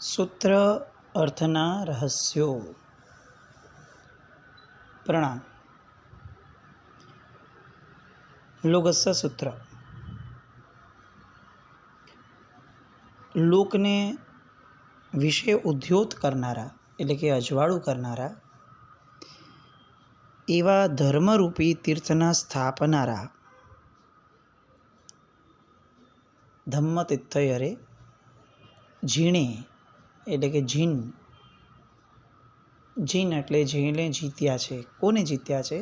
સૂત્ર અર્થના રહસ્યો. પ્રણામ. લોગસ્સ સૂત્ર લોકને વિશે ઉદ્યોત કરનારા એટલે કે અજવાળું કરનારા એવા ધર્મરૂપી તીર્થના સ્થાપનારા ધમ્મ તીર્થયરે ઝીણે એટલે કે જીન એટલે જેણે જીત્યા છે. કોને જીત્યા છે?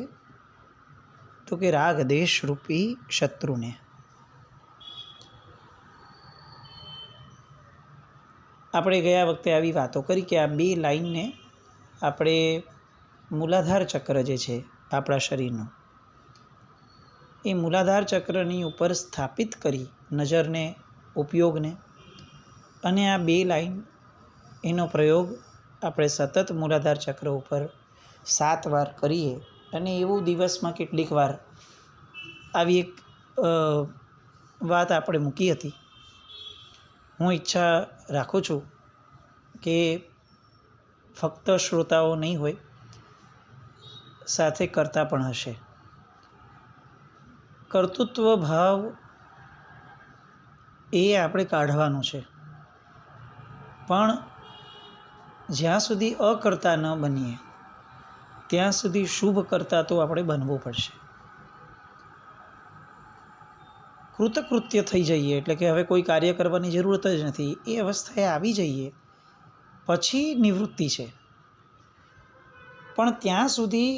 તો કે રાગ દેશ રૂપી શત્રુને. આપણે ગયા વખતે આવી વાતો કરી કે આ બે લાઈનને આપણે મૂલાધાર ચક્ર જે છે આપણા શરીરનું, એ મૂલાધાર ચક્રની ઉપર સ્થાપિત કરી નજરને, ઉપયોગને, અને આ બે લાઈન એનો પ્રયોગ આપણે સતત મૂલાધાર ચક્ર ઉપર 7 વાર કરીએ અને એવું દિવસમાં કેટલીક વાર આવી એક વાત આપણે મૂકી હતી. હું ઈચ્છા રાખું છું કે ફક્ત શ્રોતાઓ નહીં હોય, સાથે કરતા પણ હશે. કર્તૃત્વ ભાવ એ આપણે કાઢવાનું છે, પણ જ્યાં સુધી અકર્તા ન બનીએ ત્યાં સુધી શુભ કરતા તો આપણે બનવું પડશે. કૃતકૃત્ય થઈ જઈએ એટલે કે હવે કોઈ કાર્ય કરવાની જરૂરત જ નથી, એ અવસ્થાએ આવી જઈએ પછી નિવૃત્તિ છે. પણ ત્યાં સુધી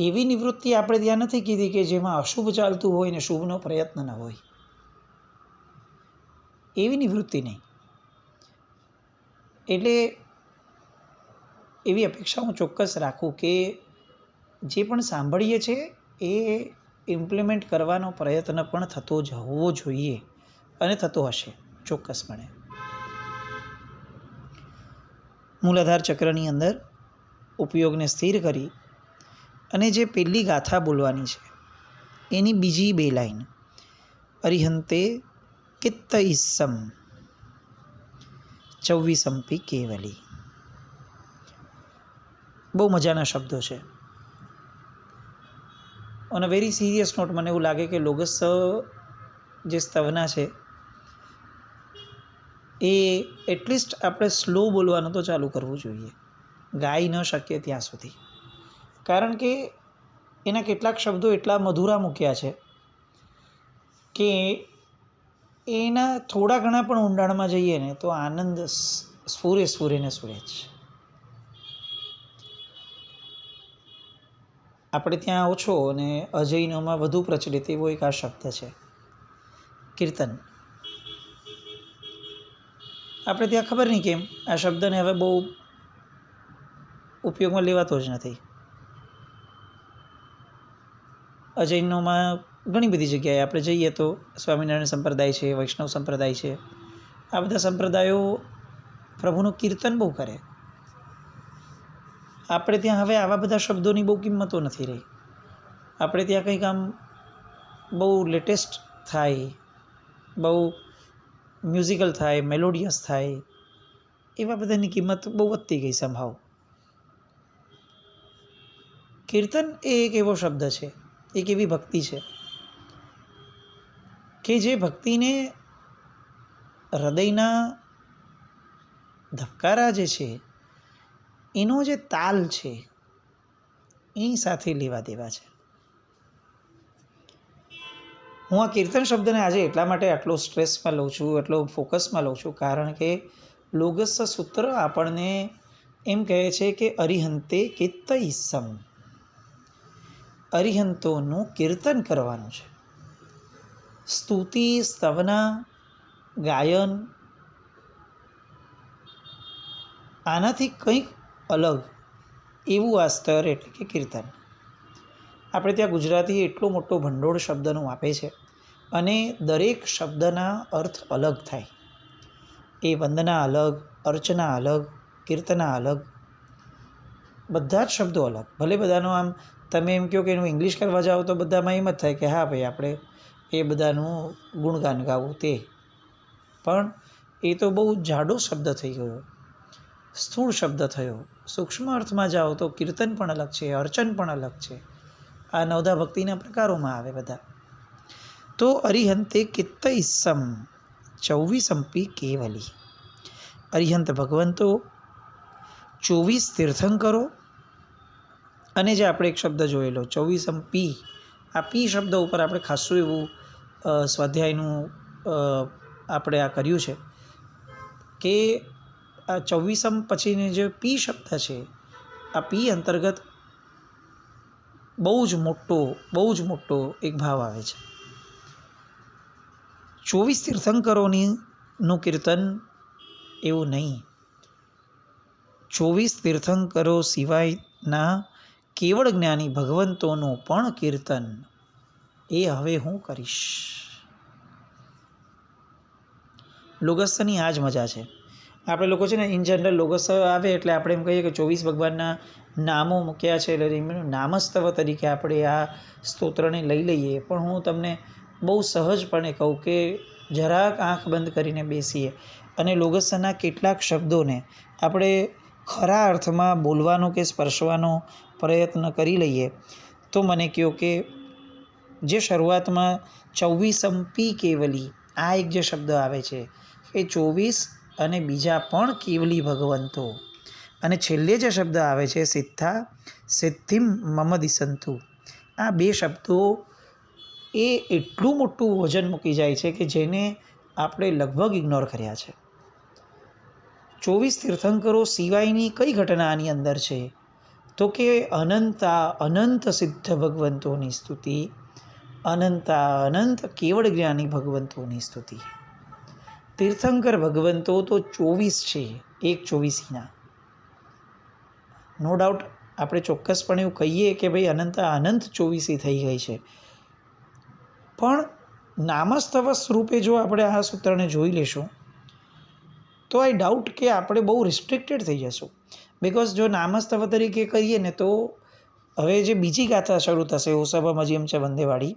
એવી નિવૃત્તિ આપણે ત્યાં નથી કીધી કે જેમાં અશુભ ચાલતું હોય ને શુભનો પ્રયત્ન ન હોય. એવી નિવૃત્તિ નહીં. એટલે એવી અપેક્ષા હું ચોક્કસ રાખું કે જે પણ સાંભળીએ છીએ એ ઇમ્પ્લિમેન્ટ કરવાનો પ્રયત્ન પણ થતો જ હોવો જોઈએ અને થતો હશે ચોક્કસપણે. મૂલાધાર ચક્રની અંદર ઉપયોગને સ્થિર કરી અને જે પહેલી ગાથા બોલવાની છે એની બીજી બે લાઈન અરિહંતે કિત્ત ઈસમ 24 કેવલી. બહુ મજાના શબ્દો છે. On a very serious note મને એવું લાગે કે લોગસ જે સ્તવના છે એ એટલીસ્ટ આપણે સ્લો બોલવાનું તો ચાલુ કરવું જોઈએ, ગાઈ ન શકીએ ત્યાં સુધી. કારણ કે એના કેટલાક શબ્દો એટલા મધુરા મૂક્યા છે કે એના થોડા ઘણા પણ ઊંડાણમાં જઈએ ને તો આનંદ સ્ફુરે ને સ્ફુરે જ. આપણે ત્યાં ઓછો અને અજૈનોમાં વધુ પ્રચલિત એવો એક આ શબ્દ છે કીર્તન. આપણે ત્યાં ખબર નહીં કેમ આ શબ્દને હવે બહુ ઉપયોગમાં લેવાતો જ નથી. અજૈનોમાં ઘણી બધી જગ્યાએ આપણે જઈએ તો સ્વામિનારાયણ સંપ્રદાય છે, વૈષ્ણવ સંપ્રદાય છે, આ બધા સંપ્રદાયો પ્રભુનું કીર્તન બહુ કરે. આપણે ત્યાં હવે આવા બધા શબ્દોની બહુ કિંમતો નથી રહી. આપણે ત્યાં કંઈક આમ બહુ લેટેસ્ટ થાય, બહુ મ્યુઝિકલ થાય, મેલોડિયસ થાય, એવા બધાની કિંમત બહુ વધતી ગઈ સંભાવ. કીર્તન એ એક એવો શબ્દ છે, એક એવી ભક્તિ છે કે જે ભક્તિને હૃદયના ધબકારા જે છે એનો જે તાલ છે એની સાથે લેવા દેવા છે. હું આ કીર્તન શબ્દને આજે એટલા માટે આટલો સ્ટ્રેસમાં લઉં છું, એટલો ફોકસમાં લઉં છું, કારણ કે લોગસ સૂત્ર આપણને એમ કહે છે કે અરિહંતે કિત્ત ઈસમ, અરિહંતોનું કીર્તન કરવાનું છે. સ્તુતિ, સ્તવના, ગાયન આનાથી કંઈક અલગ એવું આ સ્તર એટલે કે કીર્તન. આપણે ત્યાં ગુજરાતી એટલો મોટો ભંડોળ શબ્દનું આપે છે અને દરેક શબ્દના અર્થ અલગ થાય. એ વંદના અલગ, અર્ચના અલગ, કીર્તના અલગ, બધા જ શબ્દો અલગ. ભલે બધાનો આમ તમે એમ કહો કે એનું ઇંગ્લિશ કરવા જાઓ તો બધામાં એમ જ થાય કે હા ભાઈ આપણે એ બધાનું ગુણગાન ગાવું તે, પણ એ તો બહુ જાડો શબ્દ થઈ ગયો, સ્થૂળ શબ્દ થયો. સૂક્ષ્મ અર્થમાં જાઓ તો કીર્તન પણ અલગ છે, અર્ચન પણ અલગ છે. આ નવધા ભક્તિના પ્રકારોમાં આવે બધા. તો અરિહંતે કિત્ત ઈસમ 24 કેવલી. અરિહંત ભગવંતો 24 તીર્થંકરો, અને જે આપણે એક શબ્દ જોયેલો 24 આ પી શબ્દ ઉપર આપણે ખાસું એવું સ્વાધ્યાયનું આપણે આ કર્યું છે કે આ 24 પછીની જે પી શબ્દ છે, આ પી અંતર્ગત બહુ જ મોટો એક ભાવ આવે છે. 24 તીર્થંકરોનું કીર્તન એવું નહીં, 24 તીર્થંકરો સિવાયના કેવળ જ્ઞાની ભગવંતોનું પણ કીર્તન એ હવે હું કરીશ. લોગસ્થની આ જ મજા છે. આપણે લોકો છે ને ઇન જનરલ લોગસ્થ આવે એટલે આપણે એમ કહીએ કે 24 ભગવાનના નામો મૂક્યા છે એટલે નામસ્તવ તરીકે આપણે આ સ્તોત્રને લઈ લઈએ. પણ હું તમને બહુ સહજપણે કહું કે જરાક આંખ બંધ કરીને બેસીએ અને લોગસ્થના કેટલાક શબ્દોને આપણે ખરા અર્થમાં બોલવાનો કે સ્પર્શવાનો પ્રયત્ન કરી લઈએ તો મને કહો કે જે શરૂઆતમાં 24 કેવલી આ એક જે શબ્દ આવે છે એ 24 અને બીજા પણ કેવલી ભગવંતો, અને છેલ્લે જે શબ્દ આવે છે સિદ્ધા સિદ્ધિમ મમ દિશંતુ, આ બે શબ્દો એ એટલું મોટું વજન મૂકી જાય છે કે જેને આપણે લગભગ ઇગ્નોર કર્યા છે. 24 તીર્થંકરો સિવાયની કઈ ઘટના આની અંદર છે તો કે અનંત સિદ્ધ ભગવંતોની સ્તુતિ, અનંત કેવળ જ્ઞાની ભગવંતોની સ્તુતિ. તીર્થંકર ભગવંતો તો 24 છે, 1/24. નો ડાઉટ આપણે ચોક્કસપણે એવું કહીએ કે ભાઈ અનંત 24 થઈ ગઈ છે. પણ નામસ્તવ સ્વરૂપે જો આપણે આ સૂત્રને જોઈ લેશું તો આઈ ડાઉટ કે આપણે બહુ રિસ્ટ્રિક્ટેડ થઈ જશું. બિકોઝ જો નામસ્તવ તરીકે કહીએ ને તો હવે જે બીજી ગાથા શરૂ થશે ઓસભમ અજીયમ ચ વંદેવાળી,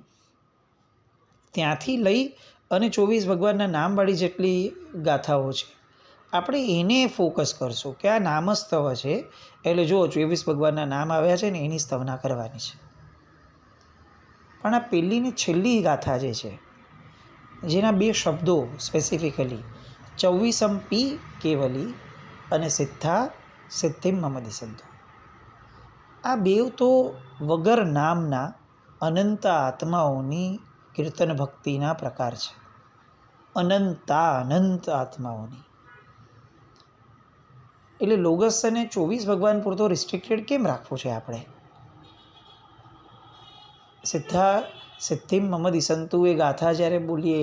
ત્યાંથી લઈ અને 24 ભગવાનના નામવાળી જેટલી ગાથાઓ છે આપણે એને ફોકસ કરશું કે આ નામસ્તવ છે એટલે જો 24 ભગવાનના નામ આવ્યા છે ને એની સ્તવના કરવાની છે. પણ આ પહેલી ને છેલ્લી ગાથા જે છે જેના બે શબ્દો સ્પેસિફિકલી 24 કેવલી અને સિદ્ધા સિદ્ધિમ મમ દિશંતુ, આ બેવ તો વગર નામના અનંત આત્માઓની કીર્તન ભક્તિના પ્રકાર છે. અનંત આત્માઓની. એટલે લોગસને 24 ભગવાન પૂરતો રિસ્ટ્રિક્ટેડ કેમ રાખવો છે આપણે? સિદ્ધા સિદ્ધિમ મમ દિશંતુ એ ગાથા જ્યારે બોલીએ,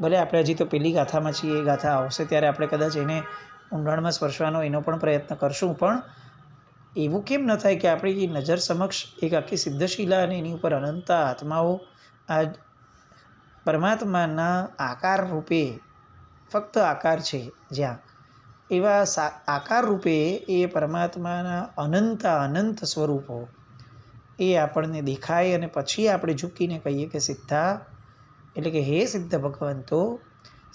ભલે આપણે હજી તો પહેલી ગાથામાં છીએ, એ ગાથા આવશે ત્યારે આપણે કદાચ એને ઊંડાણમાં સ્પર્શવાનો એનો પણ પ્રયત્ન કરશું. પણ એવું કેમ ન થાય કે આપણી નજર સમક્ષ એક આખી સિદ્ધશિલા અને એની ઉપર અનંત આત્માઓ આ પરમાત્માના આકાર રૂપે, ફક્ત આકાર છે જ્યાં, એવા આકાર રૂપે એ પરમાત્માના અનંત સ્વરૂપો એ આપણને દેખાય અને પછી આપણે ઝૂકીને કહીએ કે સિદ્ધા એટલે કે હે સિદ્ધ ભગવંતો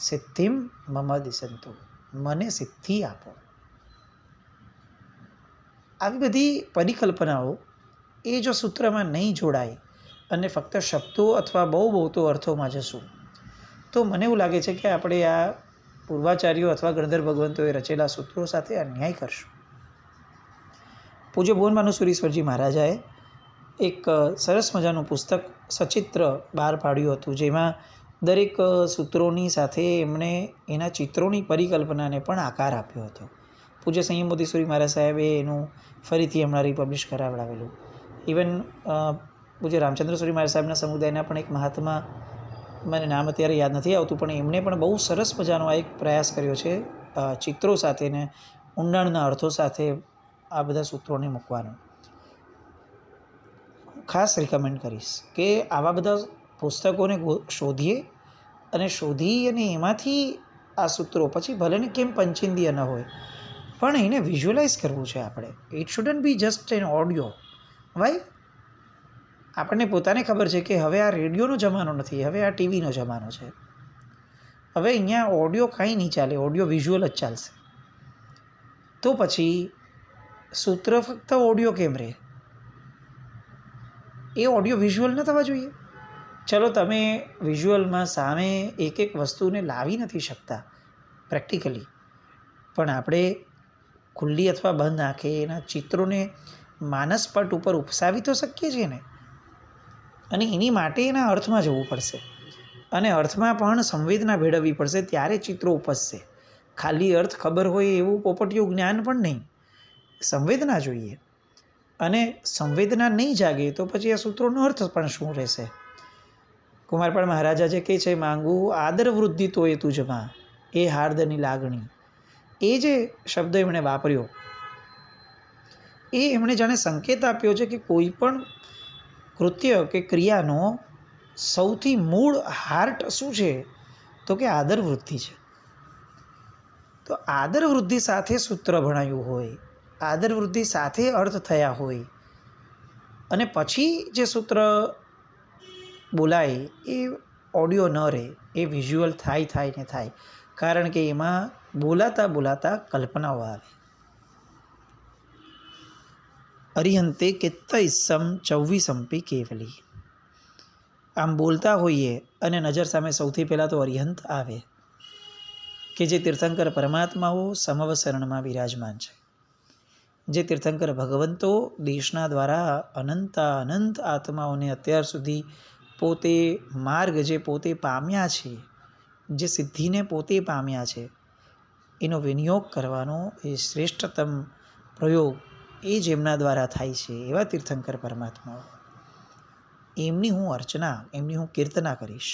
સિદ્ધિમ મમ દિશંતુ, મને સિદ્ધિ આપો. આવી બધી પરિકલ્પનાઓ એ જો સૂત્રમાં નહીં જોડાય અને ફક્ત શબ્દો અથવા બહુ તો અર્થોમાં જશું તો મને એવું લાગે છે કે આપણે આ પૂર્વાચાર્યો અથવા ગણધર ભગવંતોએ રચેલા સૂત્રો સાથે અન્યાય કરશું. પૂજ્ય ભુવન ભાનુસુરીશ્વરજી મહારાજાએ એક સરસ મજાનું પુસ્તક સચિત્ર બહાર પાડ્યું હતું, જેમાં દરેક સૂત્રોની સાથે એમણે એના ચિત્રોની પરિકલ્પનાને પણ આકાર આપ્યો હતો. પૂજ્ય સંયમમૂર્તિશ્વરી મહારાજ સાહેબે એનું ફરીથી હમણાં રિપબ્લિશ કરાવડાવેલું. ઇવન પૂજ્ય રામચંદ્રશ્વરી મહારાજ સાહેબના સમુદાયના પણ એક મહાત્મા, મને નામ અત્યારે યાદ નથી આવતું, પણ એમણે પણ બહુ સરસ મજાનો આ એક પ્રયાસ કર્યો છે ચિત્રો સાથે ને ઊંડાણના અર્થો સાથે આ બધા સૂત્રોને મૂકવાનો. ખાસ રિકમેન્ડ કરીશ કે આવા બધા પુસ્તકોને શોધીએ અને એમાંથી આ સૂત્રો પછી ભલેને કેમ પંચિંદીય ન હોય પણ એને વિઝ્યુઅલાઇઝ કરવું છે આપણે. It shouldn't be just an audio. Why આપણને પોતાને ખબર છે કે હવે આ રેડિયોનો જમાનો નથી, હવે આ ટીવીનો જમાનો છે. હવે અહીંયા ઓડિયો કાંઈ નહીં ચાલે, ઓડિયો વિઝ્યુઅલ જ ચાલશે. તો પછી સૂત્ર ફક્ત ઓડિયો કેમ રહે? એ ઓડિયો વિઝ્યુઅલ ન થવા જોઈએ? ચલો તમે વિઝ્યુઅલમાં સામે એક એક વસ્તુને લાવી નથી શકતા પ્રેક્ટિકલી, પણ આપણે ખુલ્લી અથવા બંધ આંખે એના ચિત્રોને માનસપટ ઉપર ઉપસાવી તો શકીએ છીએ ને. અને એની માટે એના અર્થમાં જવું પડશે, અને અર્થમાં પણ સંવેદના ભેળવવી પડશે, ત્યારે ચિત્રો ઉપજશે. ખાલી અર્થ ખબર હોય એવું પોપટીયું જ્ઞાન પણ નહીં, સંવેદના જોઈએ. અને સંવેદના નહીં જાગે તો પછી આ સૂત્રોનો અર્થ પણ શું રહેશે? કુમારપાળ મહારાજા જે કહે છે, માંગુ આદર વૃદ્ધિ તો એ તુજમાં, એ હાર્દની લાગણી. એ જે શબ્દ એમણે વાપર્યો, એ એમણે જાણે સંકેત આપ્યો છે કે કોઈ પણ કૃત્ય કે ક્રિયાનો સૌથી મૂળ હાર્ટ શું છે? તો કે આદર વૃદ્ધિ છે. તો આદર વૃદ્ધિ સાથે સૂત્ર ભણાયું હોય, આદર વૃદ્ધિ સાથે અર્થ થયા હોય, અને પછી જે સૂત્ર બોલાય એ ઓડિયો ન રહે, એ વિઝ્યુઅલ થાય ને થાય. કારણ કે એમાં બોલાતા કલ્પનાઓ આવે. અરિહંતે કિત્ત ઇસમ 24 કેવલી. આમ બોલતા હોઈએ અને નજર સામે સૌથી પહેલાં તો અરિહંત આવે, કે જે તીર્થંકર પરમાત્માઓ સમવસરણમાં બિરાજમાન છે. જે તીર્થંકર ભગવંતો દેશના દ્વારા અનંત આત્માઓને અત્યાર સુધી પોતે માર્ગ જે પોતે પામ્યા છે, જે સિદ્ધિને પોતે પામ્યા છે, એનો વિનિયોગ કરવાનો એ શ્રેષ્ઠતમ પ્રયોગ એ જેમના દ્વારા થાય છે, એવા તીર્થંકર પરમાત્માઓ, એમની હું અર્ચના, એમની હું કીર્તના કરીશ.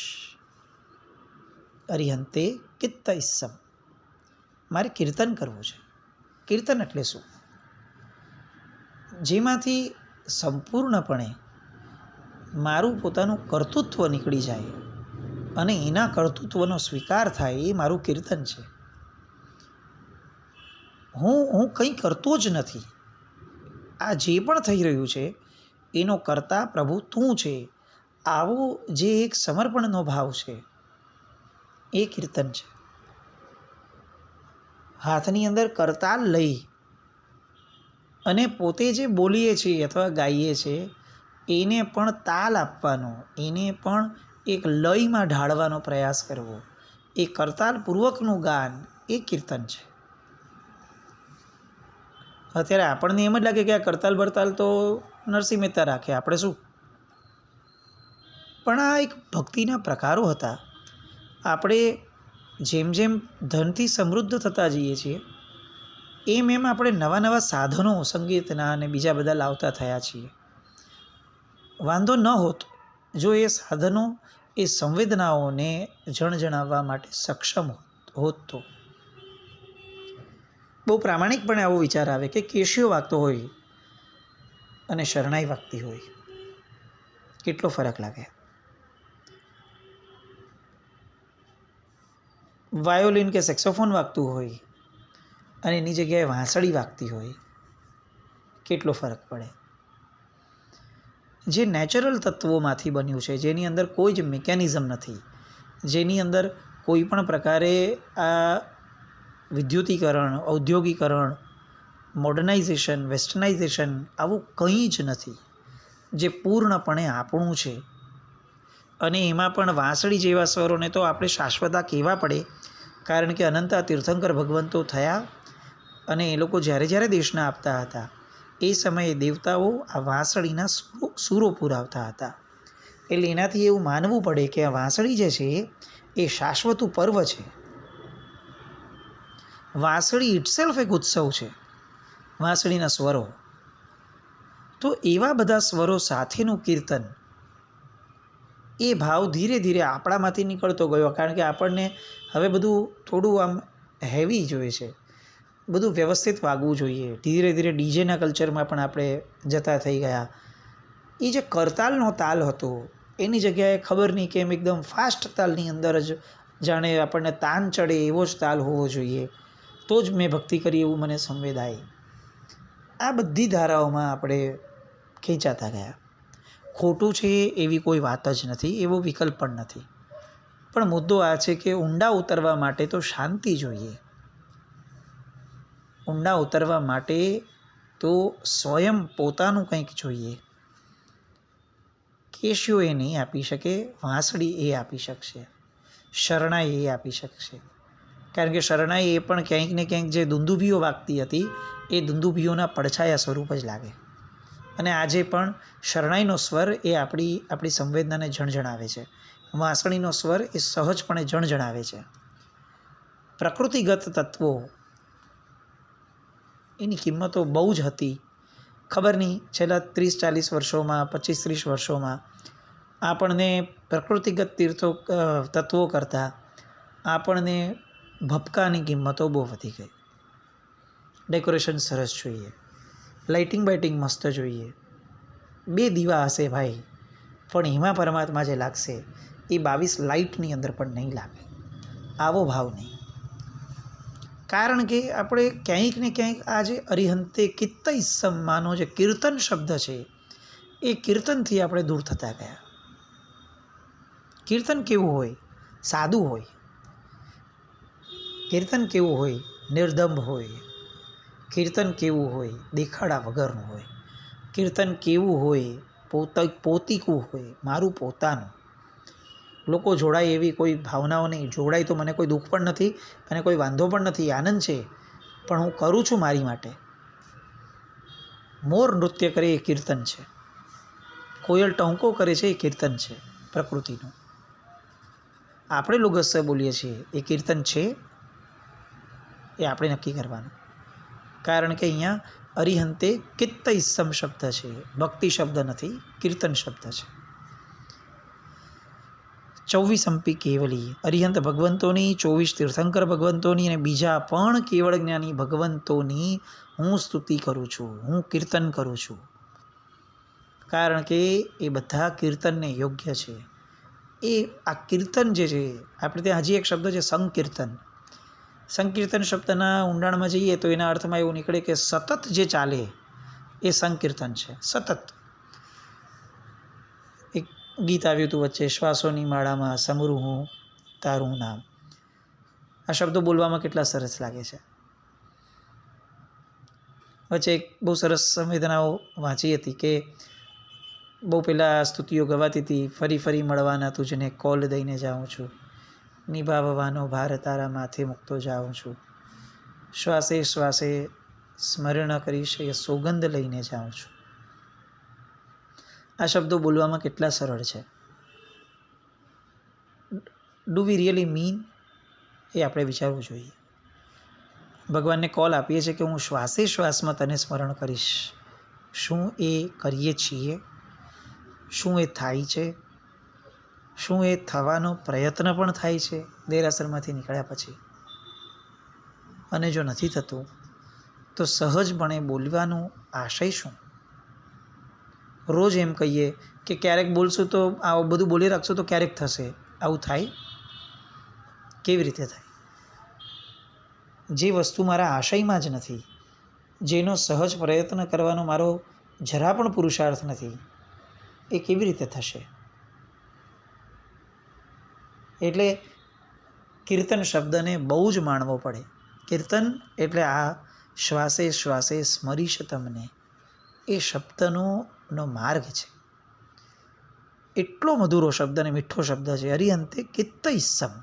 અરિહંતે કિત્ત ઇસમ, મારે કીર્તન કરવું છે. કીર્તન એટલે શું? જેમાંથી સંપૂર્ણપણે મારું પોતાનું કર્તૃત્વ નીકળી જાય અને એના કર્તૃત્વનો સ્વીકાર થાય, એ મારું કીર્તન છે. હું કંઈ કરતો જ નથી. આ જે પણ થઈ રહ્યું છે એનો કરતા પ્રભુ તું છે, આવો જે એક સમર્પણનો ભાવ છે, એ કીર્તન છે. હાથની અંદર કરતાલ લઈ અને પોતે જે બોલીએ છીએ અથવા ગાઈએ છીએ એને પણ તાલ આપવાનો, એને પણ એક લયમાં ઢાળવાનો પ્રયાસ કરવો, એ કરતાલપૂર્વકનું ગાન, એ કીર્તન છે. અત્યારે આપણને એમ જ લાગે કે આ કરતાલ બરતાલ તો નરસિંહ મહેતા રાખે, આપણે શું? પણ આ એક ભક્તિના પ્રકારો હતા. આપણે જેમ ધનથી સમૃદ્ધ થતા જઈએ છીએ એમ આપણે નવા સાધનો સંગીતના અને બીજા બધા લાવતા થયા છીએ. વાંધો ન હોત જો એ સાધનો એ સંવેદનાઓને જણજણાવવા માટે સક્ષમ હોત તો. બહુ પ્રામાણિકપણે આવો વિચાર આવે કે કેશિયો વાગતો હોય અને શરણાઈ વાગતી હોય, કેટલો ફરક લાગે. વાયોલિન કે સેક્સોફોન વાગતું હોય અને એની જગ્યાએ વાંસળી વાગતી હોય, કેટલો ફરક પડે. જે નેચરલ તત્વોમાંથી બન્યું છે, જેની અંદર કોઈ જ મિકેનિઝમ નથી, જેની અંદર કોઈ પણ પ્રકારે આ વિદ્યુતીકરણ, ઔદ્યોગિકરણ, મોડર્નાઇઝેશન, વેસ્ટર્નાઇઝેશન આવું કંઈ જ નથી, જે પૂર્ણપણે આપણું છે. અને એમાં પણ વાંસળી જેવા સ્વરોને તો આપણે શાશ્વતા કહેવા પડે, કારણ કે અનંતા તીર્થંકર ભગવંતો થયા અને એ લોકો જ્યારે દેશના આપતા હતા એ સમયે દેવતાઓ આ વાંસળીના સૂરો પુરાવતા હતા. એટલે એનાથી એવું માનવું પડે કે આ વાંસળી જે છે એ શાશ્વતું પર્વ છે. વાંસળી ઇટસેલ્ફ એક ઉત્સવ છે, વાંસળીના સ્વરો. તો એવા બધા સ્વરો સાથેનું કીર્તન, એ ભાવ ધીરે ધીરે આપણામાંથી નીકળતો ગયો. કારણ કે આપણને હવે બધું થોડું આમ હેવી જોઈએ છે, બધું વ્યવસ્થિત વાગવું જોઈએ. ધીરે ધીરે ડીજેના કલ્ચરમાં પણ આપણે જતા થઈ ગયા. એ જે કરતાલનો તાલ હતો એની જગ્યાએ ખબર નહીં કેમ એકદમ ફાસ્ટ તાલની અંદર જ જાણે આપણને તાન ચડે એવો જ તાલ હોવો જોઈએ, તો જ મેં ભક્તિ કરી એવું મને સંવેદાય. આ બધી ધારાઓમાં આપણે ખેંચાતા ગયા. ખોટું છે એવી કોઈ વાત જ નથી, એવો વિકલ્પ પણ નથી. પણ મુદ્દો આ છે કે ઊંડા ઉતરવા માટે તો શાંતિ જોઈએ. ઊંડા ઉતરવા માટે તો સ્વયં પોતાનું કંઈક જોઈએ. કેશિયો એ નહીં આપી શકે, વાંસળી એ આપી શકશે, શરણાઈ એ આપી શકશે. કારણ કે શરણાઈ એ પણ ક્યાંક ને ક્યાંક જે દુંદુભીઓ વાગતી હતી એ દુંદુભીઓના પડછાયા સ્વરૂપ જ લાગે. અને આજે પણ શરણાઈનો સ્વર એ આપણી સંવેદનાને જણજણાવે છે. વાંસળીનો સ્વર એ સહજપણે જણજણાવે છે. પ્રકૃતિગત તત્વો એની કિંમતો બહુ જ હતી. ખબર નહીં છેલ્લા 30-40 વર્ષોમાં, 25-30 વર્ષોમાં આપણને પ્રકૃતિગત તત્વો કરતાં આપણને ભપકાની કિંમતો બહુ વધી ગઈ. ડેકોરેશન સરસ જોઈએ, લાઇટિંગ બાઇટિંગ મસ્ત જોઈએ. 2 દીવા હશે ભાઈ, પણ એમાં પરમાત્મા જે લાગશે એ 22 લાઇટની અંદર પણ નહીં લાગે. આવો ભાવ નહીં. કારણ કે આપણે ક્યાંક ને ક્યાંક આ જે અરિહંતે કિત્તઈ સમ્માનો જે કીર્તન શબ્દ છે એ કીર્તનથી આપણે દૂર થતા ગયા. કીર્તન કેવું હોય? સાદું હોય. કીર્તન કેવું હોય? નિર્દંભ હોય. કીર્તન કેવું હોય? દેખાડા વગરનું હોય. કીર્તન કેવું હોય? પોતિકું હોય, મારું પોતાનું. લોકો જોડાય એવી કોઈ ભાવનાઓ નહીં. જોડાય તો મને કોઈ દુઃખ પણ નથી અને કોઈ વાંધો પણ નથી, આનંદ છે. પણ હું કરું છું મારી માટે. મોર નૃત્ય કરે એ કીર્તન છે. કોયલ ટહુકો કરે છે એ કીર્તન છે પ્રકૃતિનું. આપણે લુગસ્સે બોલીએ છીએ એ કીર્તન છે, એ આપણે નક્કી કરવાનું. કારણ કે અહીંયા અરિહંતે કિત્તઈ સમ શબ્દ છે, ભક્તિ શબ્દ નથી, કીર્તન શબ્દ છે. 24 અંપી કેવલી અરિહંત ભગવંતોની, 24 તીર્થંકર ભગવંતોની અને બીજા પણ કેવળ જ્ઞાની ભગવંતોની હું સ્તુતિ કરું છું, હું કીર્તન કરું છું. કારણ કે એ બધા કીર્તનને યોગ્ય છે. એ આ કીર્તન જે છે, આપણે ત્યાં હજી એક શબ્દ છે સંકીર્તન. સંકીર્તન શબ્દના ઊંડાણમાં જઈએ તો એના અર્થમાં એવું નીકળે કે સતત જે ચાલે એ સંકીર્તન છે. સતત. એક ગીત આવ્યું હતું વચ્ચે, શ્વાસોની માળામાં સમરું હું તારું નામ. આ શબ્દો બોલવામાં કેટલા સરસ લાગે છે. વચ્ચે એક બહુ સરસ સંવેદનાઓ વાંચી હતી કે બહુ પહેલાં સ્તુતિઓ ગવાતી હતી, ફરી ફરી મળવાના તુજને કોલ દઈને જાઉં છું, નિભાવવાનો ભાર તારા માથે મૂકતો જાઉં છું, શ્વાસે શ્વાસે સ્મરણ કરીશ એ સોગંદ લઈને જાઉં છું. આ શબ્દો બોલવામાં કેટલા સરળ છે. Do we really mean? એ આપણે વિચારવું જોઈએ. ભગવાનને કોલ આપીએ છીએ કે હું શ્વાસે શ્વાસમાં તને સ્મરણ કરીશ. શું એ કરીએ છીએ? શું એ થાય છે? શું એ થવાનો પ્રયત્ન પણ થાય છે દેરાસરમાંથી નીકળ્યા પછી? અને જો નથી થતું તો સહજપણે બોલવાનો આશય શું? રોજ એમ કહીએ કે ક્યારેક બોલશું તો આવું બધું બોલી રાખશું તો ક્યારેક થશે. આવું થાય? કેવી રીતે થાય? જે વસ્તુ મારા આશયમાં જ નથી, જેનો સહજ પ્રયત્ન કરવાનો મારો જરા પણ પુરુષાર્થ નથી, એ કેવી રીતે થશે? એટલે કીર્તન શબ્દને બહુ જ માણવો પડે. કીર્તન એટલે આ શ્વાસે શ્વાસે સ્મરીશ તમને, એ શબ્દનો માર્ગ છે. એટલો મધુરો શબ્દ અને મીઠો શબ્દ છે. અરિહંતે કિત્તઈ સમ.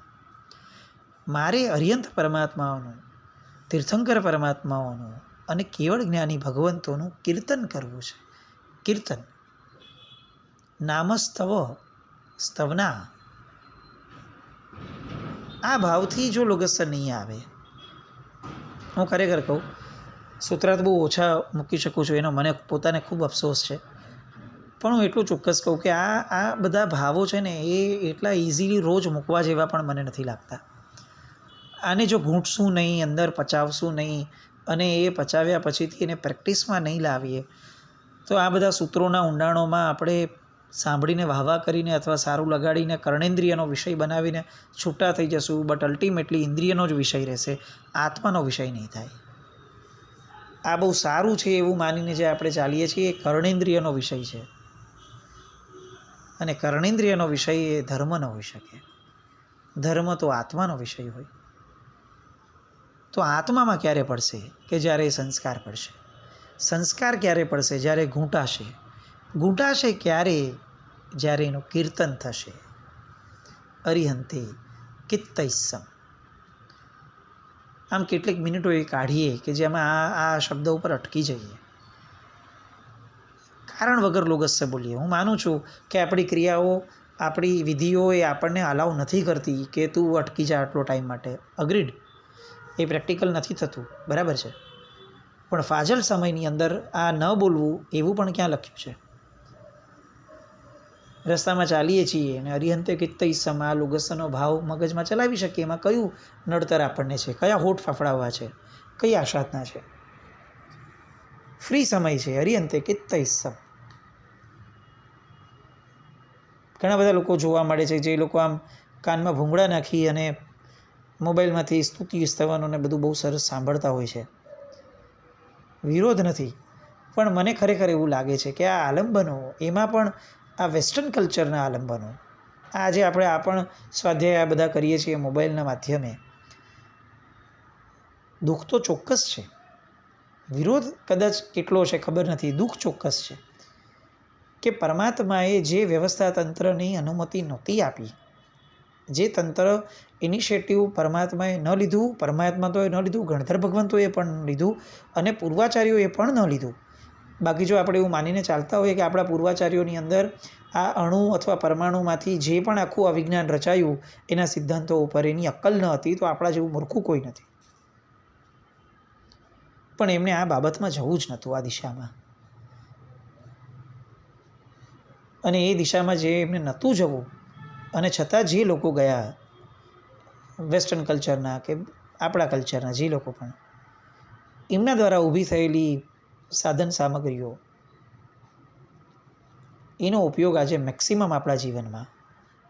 મારે અરિહંત પરમાત્માઓનું, તીર્થંકર પરમાત્માઓનું અને કેવળ જ્ઞાની ભગવંતોનું કીર્તન કરવું છે. કીર્તન. નામસ્તવ, સ્તવના. આ ભાવથી જો લોગસ્સર નહીં આવે, હું ખરેખર કહું, સૂત્રાર્થ બહુ ઓછા મૂકી શકું છું, એનો મને પોતાને ખૂબ અફસોસ છે. પણ હું એટલું ચોક્કસ કહું કે આ બધા ભાવો છે ને એ એટલા ઇઝીલી રોજ મૂકવા જેવા પણ મને નથી લાગતા. આને જો ઘૂંટશું નહીં, અંદર પચાવશું નહીં અને એ પચાવ્યા પછીથી એને પ્રેક્ટિસમાં નહીં લાવીએ તો આ બધા સૂત્રોના ઊંડાણોમાં આપણે સાંભળીને વાહવા કરીને અથવા સારું લગાડીને કર્ણેન્દ્રિયનો વિષય બનાવીને છૂટા થઈ જશું. બટ અલ્ટિમેટલી ઇન્દ્રિયનો જ વિષય રહેશે, આત્માનો વિષય નહીં થાય. આ બહુ સારું છે એવું માનીને જે આપણે ચાલીએ છીએ એ કર્ણેન્દ્રિયનો વિષય છે. અને કર્ણેન્દ્રિયનો વિષય એ ધર્મ ન હોઈ શકે. ધર્મ તો આત્માનો વિષય હોય. તો આત્મામાં ક્યારે પડશે? કે જ્યારે એ સંસ્કાર પડશે. સંસ્કાર ક્યારે પડશે? જ્યારે ઘૂંટાશે. ઘૂંટાશે ક્યારે? જ્યારે એનું કીર્તન થશે. અરિહંતે કિત્તૈસમ. આમ કેટલીક મિનિટો એ કાઢીએ કે જેમાં આ શબ્દ ઉપર અટકી જઈએ. કારણ વગર લોગસ્ય બોલીએ. હું માનું છું કે આપણી ક્રિયાઓ, આપણી વિધિઓ એ આપણને અલાઉ નથી કરતી કે તું અટકી જા આટલો ટાઈમ માટે. અગ્રીડ, એ પ્રેક્ટિકલ નથી થતું, બરાબર છે. પણ ફાજલ સમયની અંદર આ ન બોલવું એવું પણ ક્યાં લખ્યું છે? રસ્તામાં ચાલીએ છીએ અને અરિહંતે કિત્તૈસમ આ લોગસ્યનો ભાવ મગજમાં ચલાવી શકીએ. એમાં કયું નડતર આપણને છે? કયા હોઠ ફાફડાવવા છે? કઈ આશાતના છે? ફ્રી સમય છે. અરિહંતે કિત્તૈસમ. ઘણા બધા લોકો જોવા મળે છે જે લોકો આમ કાનમાં ભૂંગળા નાખી અને મોબાઈલમાંથી સ્તુતિ સ્તવનોને બધું બહુ સરસ સાંભળતા હોય છે. વિરોધ નથી, પણ મને ખરેખર એવું લાગે છે કે આ આલંબનો, એમાં પણ આ વેસ્ટર્ન કલ્ચરના આલંબનો, આજે આપણે આ પણ સ્વાધ્યાય આ બધા કરીએ છીએ મોબાઈલના માધ્યમે. દુઃખ તો ચોક્કસ છે, વિરોધ કદાચ કેટલો છે ખબર નથી. દુઃખ ચોક્કસ છે કે પરમાત્માએ જે વ્યવસ્થા તંત્રની અનુમતિ નહોતી આપી, જે તંત્ર ઇનિશિયેટિવ પરમાત્માએ ન લીધું, પરમાત્મા તો એ ન લીધું, ગણધર ભગવંતોએ પણ ન લીધું અને પૂર્વાચાર્યોએ પણ ન લીધું. બાકી જો આપણે એવું માનીને ચાલતા હોઈએ કે આપણા પૂર્વાચાર્યોની અંદર આ અણુ અથવા પરમાણુમાંથી જે પણ આખું અવિજ્ઞાન રચાયું એના સિદ્ધાંતો ઉપર એની અક્કલ ન હતી, તો આપણા જેવું મૂર્ખું કોઈ નથી. પણ એમને આ બાબતમાં જવું જ નહોતું, આ દિશામાં. અને એ દિશામાં જે એમને નહોતું જવું, અને છતાં જે લોકો ગયા, વેસ્ટર્ન કલ્ચરના કે આપણા કલ્ચરના જે લોકો પણ, એમના દ્વારા ઊભી થયેલી સાધન સામગ્રીઓ, એનો ઉપયોગ આજે મેક્સિમમ આપણા જીવનમાં,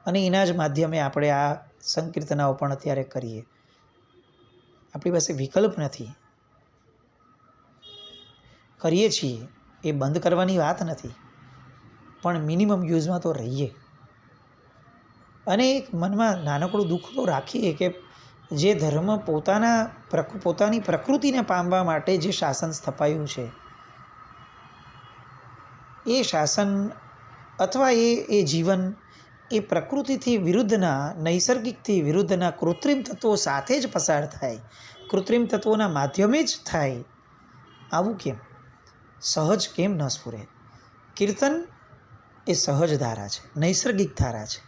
અને એના જ માધ્યમે આપણે આ સંકીર્તનાઓ પણ અત્યારે કરીએ. આપણી પાસે વિકલ્પ નથી, કરીએ છીએ, એ બંધ કરવાની વાત નથી, પણ મિનિમમ યુઝમાં તો રહીએ. અને એક મનમાં નાનકડું દુઃખ તો રાખીએ કે જે ધર્મ પોતાની પ્રકૃતિને પામવા માટે જે શાસન સ્થપાયું છે, એ શાસન અથવા એ જીવન એ પ્રકૃતિથી વિરુદ્ધના, નૈસર્ગિકથી વિરુદ્ધના કૃત્રિમ તત્વો સાથે જ પસાર થાય, કૃત્રિમ તત્વોના માધ્યમે જ થાય. આવું કેમ? સહજ કેમ ન સ્ફુરે? કીર્તન એ સહજ ધારા છે, નૈસર્ગિક ધારા છે.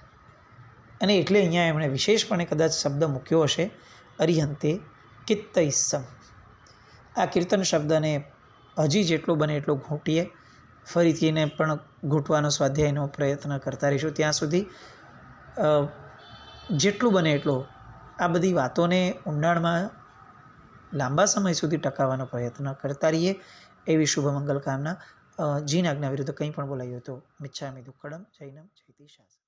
અને એટલે અહીંયા એમણે વિશેષપણે કદાચ શબ્દ મૂક્યો હશે, અરિહંતે કિત્તૈસમ. આ કીર્તન શબ્દને હજી જેટલો બને એટલો ઘૂંટીએ, ફરીથી એને પણ ઘૂંટવાનો, સ્વાધ્યાયનો પ્રયત્ન કરતા રહીશું. ત્યાં સુધી જેટલું બને એટલો આ બધી વાતોને ઊંડાણમાં લાંબા સમય સુધી ટકાવવાનો પ્રયત્ન કરતા રહીએ, એવી શુભ મંગલ કામના. જીન આજ્ઞા વિરુદ્ધ કંઈ પણ બોલાયું તો મિચ્છામિ દુક્કડમ. જૈનમ જયતિ શાસન.